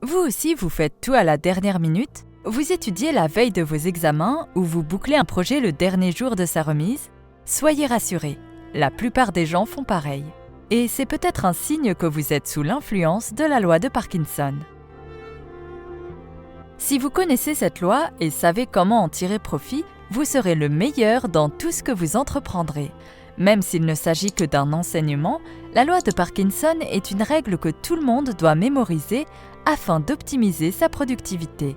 Vous aussi, vous faites tout à la dernière minute? Vous étudiez la veille de vos examens ou vous bouclez un projet le dernier jour de sa remise? Soyez rassurés, la plupart des gens font pareil. Et c'est peut-être un signe que vous êtes sous l'influence de la loi de Parkinson. Si vous connaissez cette loi et savez comment en tirer profit, vous serez le meilleur dans tout ce que vous entreprendrez. Même s'il ne s'agit que d'un enseignement, la loi de Parkinson est une règle que tout le monde doit mémoriser afin d'optimiser sa productivité.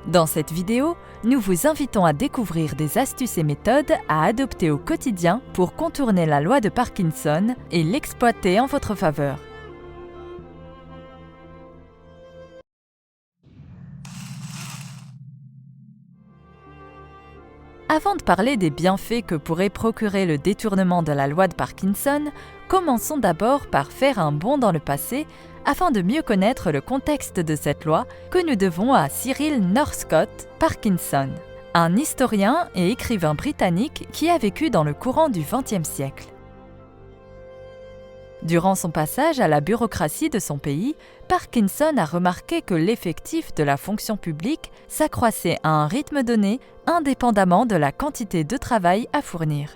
Dans cette vidéo, nous vous invitons à découvrir des astuces et méthodes à adopter au quotidien pour contourner la loi de Parkinson et l'exploiter en votre faveur. Avant de parler des bienfaits que pourrait procurer le détournement de la loi de Parkinson, commençons d'abord par faire un bond dans le passé afin de mieux connaître le contexte de cette loi que nous devons à Cyril Northcote Parkinson, un historien et écrivain britannique qui a vécu dans le courant du XXe siècle. Durant son passage à la bureaucratie de son pays, Parkinson a remarqué que l'effectif de la fonction publique s'accroissait à un rythme donné, indépendamment de la quantité de travail à fournir.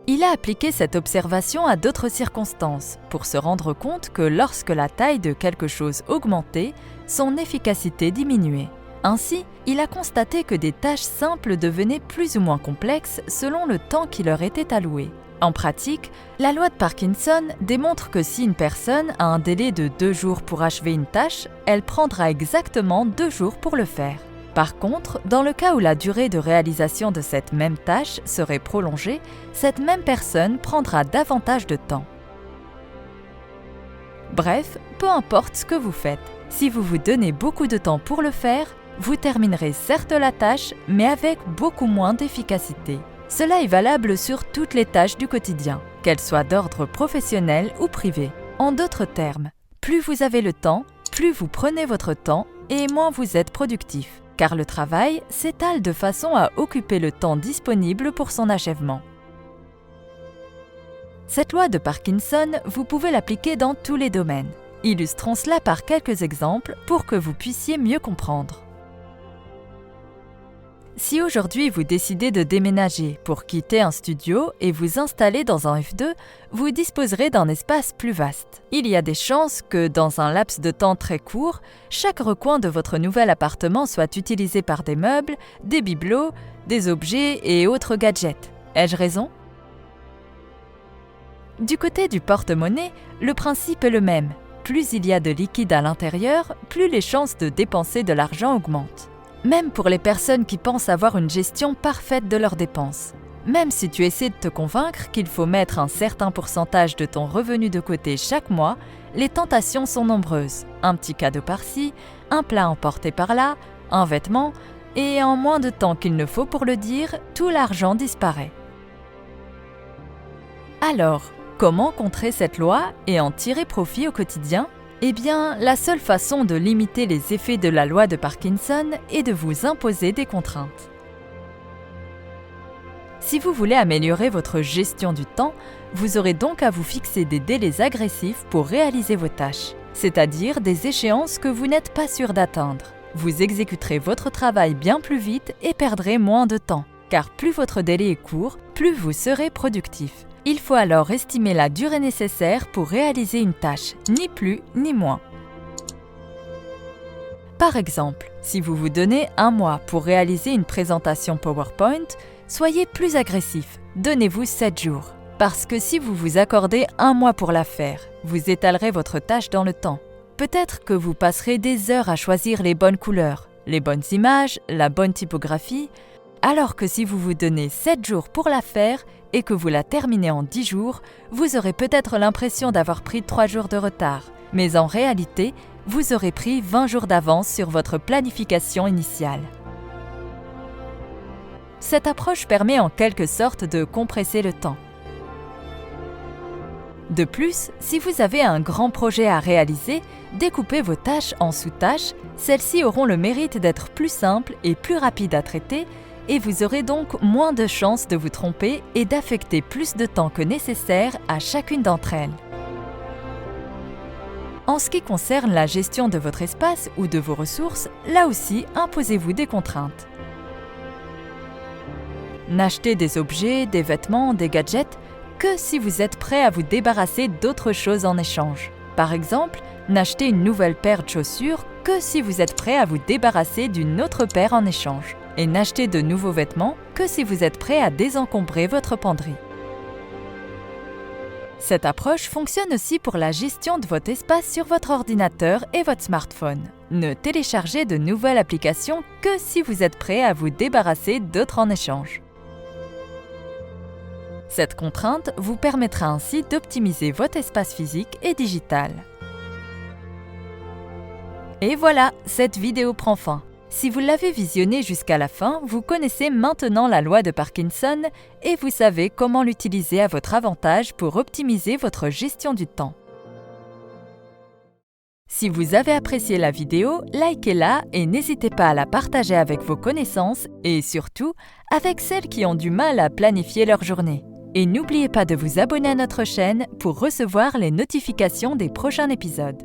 Il a appliqué cette observation à d'autres circonstances pour se rendre compte que lorsque la taille de quelque chose augmentait, son efficacité diminuait. Ainsi, il a constaté que des tâches simples devenaient plus ou moins complexes selon le temps qui leur était alloué. En pratique, la loi de Parkinson démontre que si une personne a un délai de 2 jours pour achever une tâche, elle prendra exactement 2 jours pour le faire. Par contre, dans le cas où la durée de réalisation de cette même tâche serait prolongée, cette même personne prendra davantage de temps. Bref, peu importe ce que vous faites, si vous vous donnez beaucoup de temps pour le faire, vous terminerez certes la tâche, mais avec beaucoup moins d'efficacité. Cela est valable sur toutes les tâches du quotidien, qu'elles soient d'ordre professionnel ou privé. En d'autres termes, plus vous avez le temps, plus vous prenez votre temps et moins vous êtes productif, car le travail s'étale de façon à occuper le temps disponible pour son achèvement. Cette loi de Parkinson, vous pouvez l'appliquer dans tous les domaines. Illustrons cela par quelques exemples pour que vous puissiez mieux comprendre. Si aujourd'hui vous décidez de déménager pour quitter un studio et vous installer dans un F2, vous disposerez d'un espace plus vaste. Il y a des chances que, dans un laps de temps très court, chaque recoin de votre nouvel appartement soit utilisé par des meubles, des bibelots, des objets et autres gadgets. Ai-je raison? Du côté du porte-monnaie, le principe est le même. Plus il y a de liquide à l'intérieur, plus les chances de dépenser de l'argent augmentent. Même pour les personnes qui pensent avoir une gestion parfaite de leurs dépenses. Même si tu essaies de te convaincre qu'il faut mettre un certain pourcentage de ton revenu de côté chaque mois, les tentations sont nombreuses. Un petit cadeau par-ci, un plat emporté par-là, un vêtement, et en moins de temps qu'il ne faut pour le dire, tout l'argent disparaît. Alors, comment contrer cette loi et en tirer profit au quotidien ? Eh bien, la seule façon de limiter les effets de la loi de Parkinson est de vous imposer des contraintes. Si vous voulez améliorer votre gestion du temps, vous aurez donc à vous fixer des délais agressifs pour réaliser vos tâches, c'est-à-dire des échéances que vous n'êtes pas sûr d'atteindre. Vous exécuterez votre travail bien plus vite et perdrez moins de temps, car plus votre délai est court, plus vous serez productif. Il faut alors estimer la durée nécessaire pour réaliser une tâche, ni plus ni moins. Par exemple, si vous vous donnez 1 mois pour réaliser une présentation PowerPoint, soyez plus agressif, donnez-vous 7 jours. Parce que si vous vous accordez 1 mois pour la faire, vous étalerez votre tâche dans le temps. Peut-être que vous passerez des heures à choisir les bonnes couleurs, les bonnes images, la bonne typographie, alors que si vous vous donnez 7 jours pour la faire et que vous la terminez en 10 jours, vous aurez peut-être l'impression d'avoir pris 3 jours de retard. Mais en réalité, vous aurez pris 20 jours d'avance sur votre planification initiale. Cette approche permet en quelque sorte de compresser le temps. De plus, si vous avez un grand projet à réaliser, découpez vos tâches en sous-tâches, celles-ci auront le mérite d'être plus simples et plus rapides à traiter, et vous aurez donc moins de chances de vous tromper et d'affecter plus de temps que nécessaire à chacune d'entre elles. En ce qui concerne la gestion de votre espace ou de vos ressources, là aussi, imposez-vous des contraintes. N'achetez des objets, des vêtements, des gadgets que si vous êtes prêt à vous débarrasser d'autres choses en échange. Par exemple, n'achetez une nouvelle paire de chaussures que si vous êtes prêt à vous débarrasser d'une autre paire en échange. Et n'achetez de nouveaux vêtements que si vous êtes prêt à désencombrer votre penderie. Cette approche fonctionne aussi pour la gestion de votre espace sur votre ordinateur et votre smartphone. Ne téléchargez de nouvelles applications que si vous êtes prêt à vous débarrasser d'autres en échange. Cette contrainte vous permettra ainsi d'optimiser votre espace physique et digital. Et voilà, cette vidéo prend fin. Si vous l'avez visionnée jusqu'à la fin, vous connaissez maintenant la loi de Parkinson et vous savez comment l'utiliser à votre avantage pour optimiser votre gestion du temps. Si vous avez apprécié la vidéo, likez-la et n'hésitez pas à la partager avec vos connaissances et surtout avec celles qui ont du mal à planifier leur journée. Et n'oubliez pas de vous abonner à notre chaîne pour recevoir les notifications des prochains épisodes.